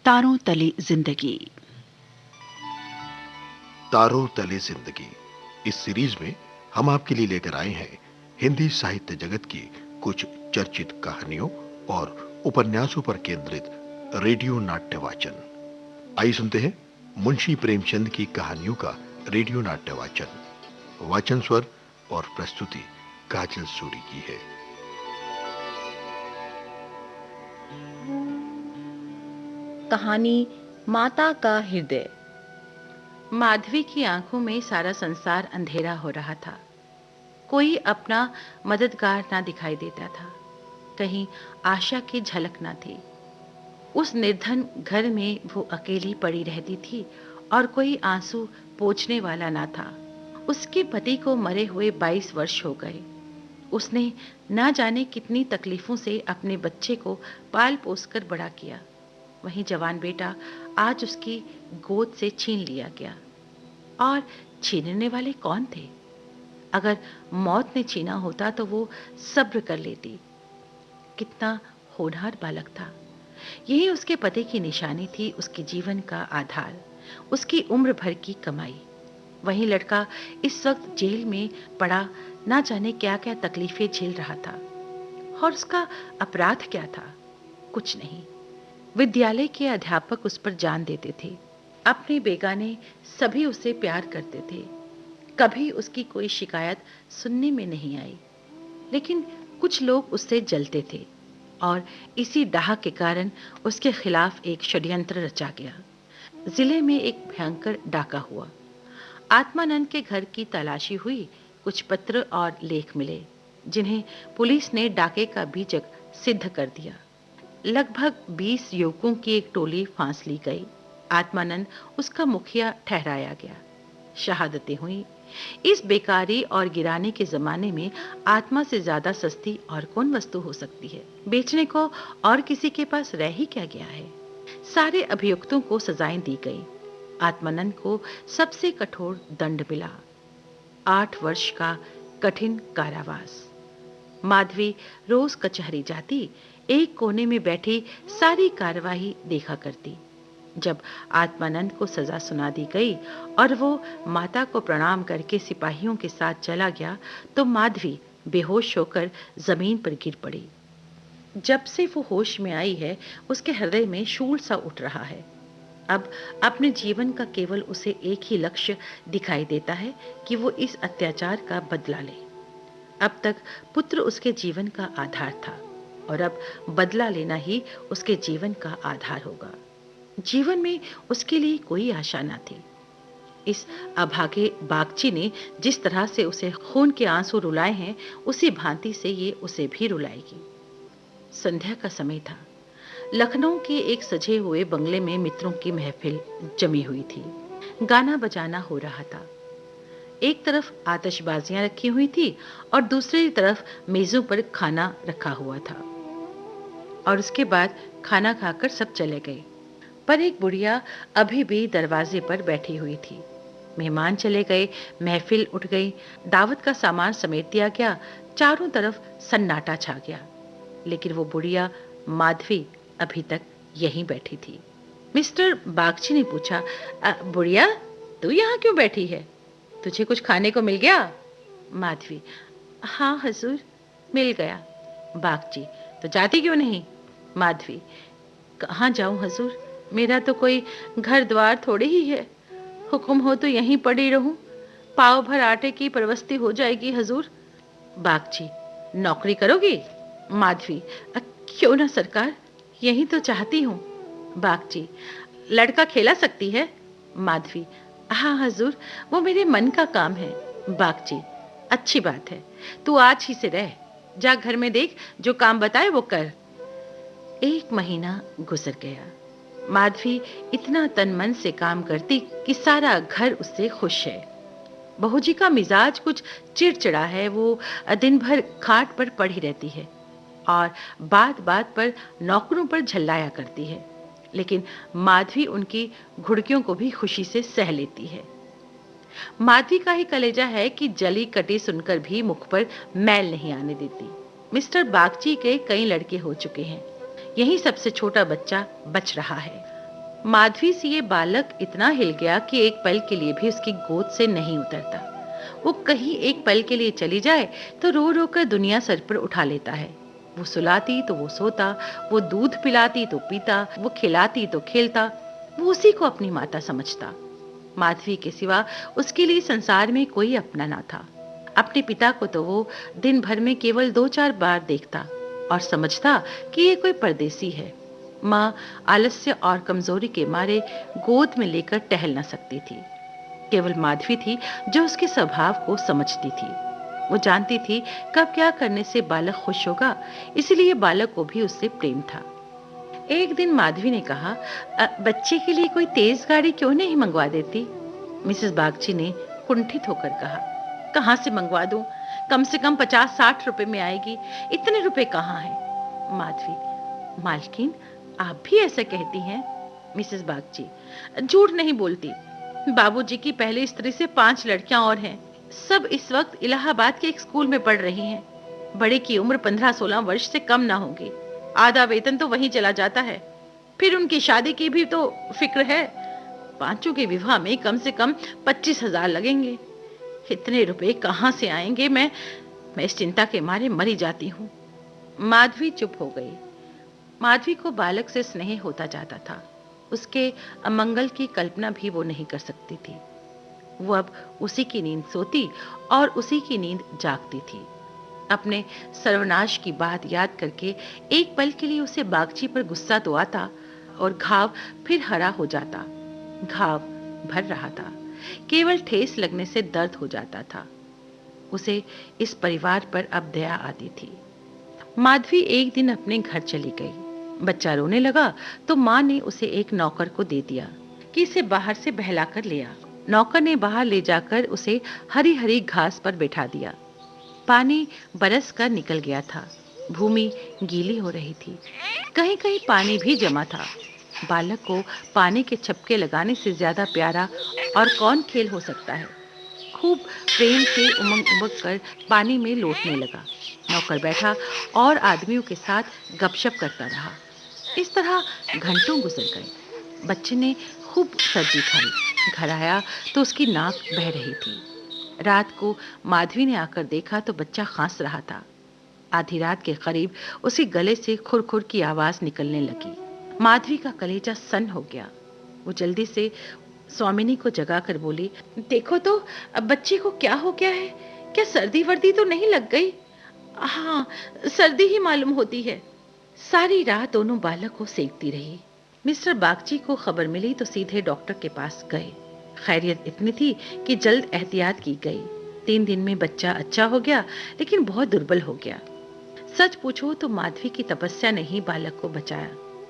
तारों तले जिंदगी। तारों तले जिंदगी इस सीरीज में हम आपके लिए लेकर आए हैं हिंदी साहित्य जगत की कुछ चर्चित कहानियों और उपन्यासों पर केंद्रित रेडियो नाट्य वाचन। आइए सुनते हैं मुंशी प्रेमचंद की कहानियों का रेडियो नाट्य वाचन। वाचन स्वर और प्रस्तुति काजल सूरी की है। कहानी माता का हृदय। माधवी की आंखों में सारा संसार अंधेरा हो रहा था। कोई अपना मददगार ना दिखाई देता था। कहीं आशा की झलक ना थी। उस निर्धन घर में वो अकेली पड़ी रहती थी और कोई आंसू पोंछने वाला ना था। उसके पति को मरे हुए 22 वर्ष हो गए। उसने ना जाने कितनी तकलीफों से अपने बच्चे को पाल पोस कर बड़ा किया। वहीं जवान बेटा आज उसकी गोद से छीन लिया गया। और छीनने वाले कौन थे? अगर मौत ने छीना होता तो वो सब्र कर लेती। कितना होनहार बालक था। यही उसके पति की निशानी थी, उसके जीवन का आधार, उसकी उम्र भर की कमाई। वहीं लड़का इस वक्त जेल में पड़ा ना जाने क्या क्या तकलीफें झेल रहा था। और उसका अपराध क्या था? कुछ नहीं। विद्यालय के अध्यापक उस पर जान देते थे। अपने बेगाने सभी उसे प्यार करते थे। कभी उसकी कोई शिकायत सुनने में नहीं आई। लेकिन कुछ लोग उससे जलते थे और इसी डाह के कारण उसके खिलाफ एक षड्यंत्र रचा गया। जिले में एक भयंकर डाका हुआ। आत्मानंद के घर की तलाशी हुई। कुछ पत्र और लेख मिले जिन्हें पुलिस ने डाके का बीजक सिद्ध कर दिया। लगभग 20 युवकों की एक टोली फांस ली गई। आत्मानंद उसका मुखिया ठहराया गया। शहादतें हुई। इस बेकारी और गिराने के जमाने में आत्मा से ज्यादा सस्ती और कौन वस्तु हो सकती है? बेचने को और किसी के पास रह ही क्या गया है? सारे अभियुक्तों को सजाएं दी गई। आत्मानंद को सबसे कठोर दंड मिला, 8 वर्ष का कठिन कारावास। माधवी रोज कचहरी जाती, एक कोने में बैठी सारी कार्यवाही देखा करती। जब आत्मानंद को सजा सुना दी गई और वो माता को प्रणाम करके सिपाहियों के साथ चला गया तो माधवी बेहोश होकर जमीन पर गिर पड़ी। जब से वो होश में आई है उसके हृदय में शूल सा उठ रहा है। अब अपने जीवन का केवल उसे एक ही लक्ष्य दिखाई देता है कि वो इस अत्याचार का बदला ले। अब तक पुत्र उसके जीवन का आधार था और अब बदला लेना ही उसके जीवन का आधार होगा। जीवन में उसके लिए कोई आशा न थी। इस अभागे बागची ने जिस तरह से उसे खून के आंसू रुलाए हैं, उसी भांति से ये उसे भी रुलाएगी। संध्या का समय था। लखनऊ के एक सजे हुए बंगले में मित्रों की महफिल जमी हुई थी। गाना बजाना हो रहा था। एक तरफ आतिशबाजियां रखी हुई थी और दूसरी तरफ मेजों पर खाना रखा हुआ था। और उसके बाद खाना खाकर सब चले गए, पर एक बुढ़िया अभी भी दरवाजे पर बैठी हुई थी। मेहमान चले गए, महफिल उठ गई, दावत का सामान समेट दिया गया, चारों तरफ सन्नाटा छा गया। लेकिन वो बुढ़िया माधवी अभी तक यहीं बैठी थी। मिस्टर बागची ने पूछा, बुढ़िया तू यहाँ क्यों बैठी है? तुझे कुछ खाने को मिल गया? माधवी, हाँ हजूर, मिल गया। बागची, तो जाती क्यों नहीं? माधवी, कहाँ जाऊं हजूर, मेरा तो कोई घर द्वार थोड़ी ही है। हुक्म हो तो यहीं पड़ी रहूं, पाव भर आटे की परवस्ती हो जाएगी हजूर। बागची, नौकरी करोगी? माधवी, क्यों ना सरकार, यही तो चाहती हूँ। बागची, लड़का खेला सकती है? माधवी, हाँ हजूर, वो मेरे मन का काम है। बागची, अच्छी बात है, तू आज ही से रह, जा घर में देख, जो काम बताए वो कर। 1 महीना गुजर गया। माधवी इतना तन मन से काम करती कि सारा घर उससे खुश है। बहू जी का मिजाज कुछ चिड़चिड़ा है। वो दिन भर खाट पर पड़ी रहती है और बात बात पर नौकरों पर झल्लाया करती है। लेकिन माधवी उनकी घुड़कियों को भी खुशी से सह लेती है। माधवी का ही कलेजा है कि जली कटी सुनकर भी मुख पर मैल नहीं आने देती। मिस्टर बागची के कई लड़के हो चुके हैं, यही सबसे छोटा बच्चा बच रहा है। माधवी से ये बालक इतना हिल गया कि एक पल के लिए भी उसकी गोद से नहीं उतरता। वो कहीं एक पल के लिए चली जाए तो रो रो कर दुनिया सर पर उठा लेता है। वो सुलाती तो वो सोता, वो दूध पिलाती तो पीता, वो खिलाती तो खेलता, वो उसी को अपनी माता समझता। माधवी के सिवा उसके लिए संसार में कोई अपना ना था। अपने पिता को तो वो दिन भर में केवल 2-4 बार देखता और समझता कि ये कोई परदेसी है। माँ आलस्य और कमजोरी के मारे गोद में लेकर टहल न सकती थी। केवल माधवी थी जो उसके स्वभाव को समझती थी। वो जानती थी कब क्या करने से बालक खुश होगा, इसलिए बालक को भी उससे प्रेम था। एक दिन माधवी ने कहा, बच्चे के लिए कोई तेज गाड़ी क्यों नहीं मंगवा देती?" मिसेस बागची ने कुंठित होकर कहा, "कहाँ से मंगवा दूं? कम से कम 50-60 रुपए में आएगी। इतने रुपए कहाँ हैं?" माधवी, "मालकिन, आप भी ऐसा कहती हैं?" मिसेस बागची, "झूठ नहीं बोलती। बाबूजी की पहली स्त्री से 5 लड़कियां और हैं। सब इस वक्त इलाहाबाद के एक स्कूल में पढ़ रही हैं। बड़े की उम्र 15-16 वर्ष से कम ना होगी। आधा वेतन तो वहीं चला जाता है। फिर उनकी शादी की भी तो फिक्र है। पांचों के विवाह में कम से कम 25,000 लगेंगे। इतने रुपए कहाँ से आएंगे? मैं इस चिंता के मारे मरी जाती हूँ।" माधवी चुप हो गई। माधवी को बालक से स्नेह होता जाता था। उसके अमंगल की कल्पना भी वो नहीं कर सकती थी। वो अब उसी की नींद सोती और उसी की नींद जागती थी। अपने सर्वनाश की बात याद करके एक पल के लिए उसे बागची पर गुस्सा तो आता और घाव फिर हरा हो जाता। घाव भर रहा था, केवल ठेस लगने से दर्द हो जाता था। उसे इस परिवार पर अब दया आती थी। माधवी एक दिन अपने घर चली गई। बच्चा रोने लगा तो माँ ने उसे एक नौकर को दे दिया कि इसे बाहर से बहलाकर ले आ। नौकर ने बाहर ले जाकर उसे हरी हरी घास पर बैठा दिया। पानी बरस कर निकल गया था। भूमि गीली हो रही थी। कहीं कहीं पानी भी जमा था। बालक को पानी के छपके लगाने से ज्यादा प्यारा और कौन खेल हो सकता है। खूब प्रेम से उमंग उमंग कर पानी में लौटने लगा। नौकर बैठा और आदमियों के साथ गपशप करता रहा। इस तरह घंटों गुजर गए। बच्चे ने खूब सर्दी खाई। घर आया तो उसकी नाक बह रही थी। रात को माधवी ने आकर देखा तो बच्चा खांस रहा था। आधी रात के करीब उसी गले से खुरखुर की आवाज निकलने लगी। माधवी का कलेजा सन्न हो गया। वो जल्दी से स्वामिनी को जगाकर बोली, "देखो तो अब बच्चे को क्या हो गया है? क्या सर्दी वर्दी तो नहीं लग गई?" "हाँ, सर्दी ही मालूम होती है।" सारी रात दोनों बालक को सेकती रही। मिस्टर बागची को खबर मिली तो सीधे डॉक्टर के पास गए। खैरियत इतनी थी कि जल्द एहतियात की गई। 3 दिन में बच्चा अच्छा हो गया, लेकिन बहुत दुर्बल हो गया। सच पूछो तो माधवी की तपस्या ने ही बालक को बचाया।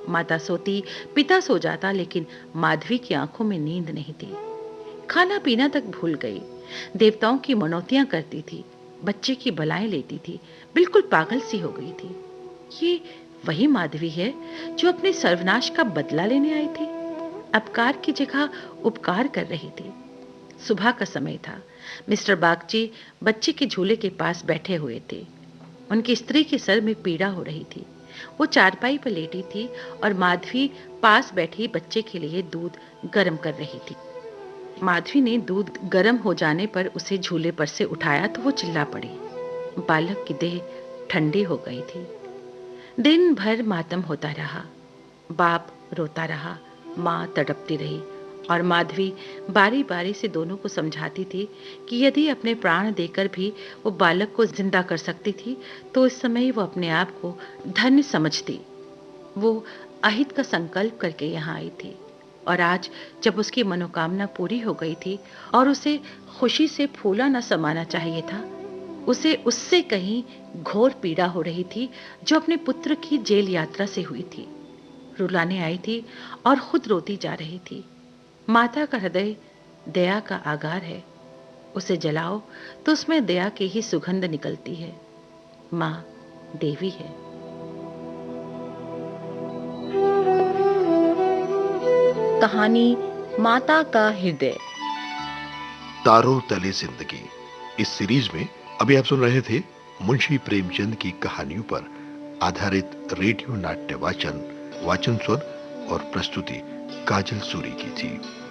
माता सोती, पिता सो जाता, लेकिन माधवी की आंखों में नींद नहीं थी। खाना पीना तक भूल गई। देवताओं की मनौतियां करती थी, बच्चे की बलाएं लेती थी, बिल्कुल पागल सी हो गई थी। ये वही माधवी है जो अपने सर्वनाश का बदला लेने आई थी। अपकार की जगह उपकार कर रही थी। सुबह का समय था। मिस्टर बागची बच्चे के झूले के पास बैठे हुए थे। उनकी स्त्री के सर में पीड़ा हो रही थी। वो चारपाई पर लेटी थी और माधवी पास बैठी बच्चे के लिए दूध गर्म कर रही थी। माधवी ने दूध गर्म हो जाने पर उसे झूले पर से उठाया तो वो चिल्ला पड़ी। बालक की देह ठंडी हो गई थी। दिन भर मातम होता रहा। बाप रोता रहा, माँ तड़पती रही और माधवी बारी बारी से दोनों को समझाती थी कि यदि अपने प्राण देकर भी वो बालक को जिंदा कर सकती थी तो इस समय वो अपने आप को धन्य समझती। वो अहित का संकल्प करके यहाँ आई थी और आज जब उसकी मनोकामना पूरी हो गई थी और उसे खुशी से फूला न समाना चाहिए था, उसे उससे कहीं घोर पीड़ा हो रही थी जो अपने पुत्र की जेल यात्रा से हुई थी। रुलाने आई थी और खुद रोती जा रही थी। माता का हृदय दया का आगार है। उसे जलाओ तो उसमें दया की ही सुगंध निकलती है। माँ देवी है। कहानी माता का हृदय। तारों तले जिंदगी इस सीरीज में अभी आप सुन रहे थे मुंशी प्रेमचंद की कहानियों पर आधारित रेडियो नाट्य वाचन स्वर और प्रस्तुति काजल सूरी की थी।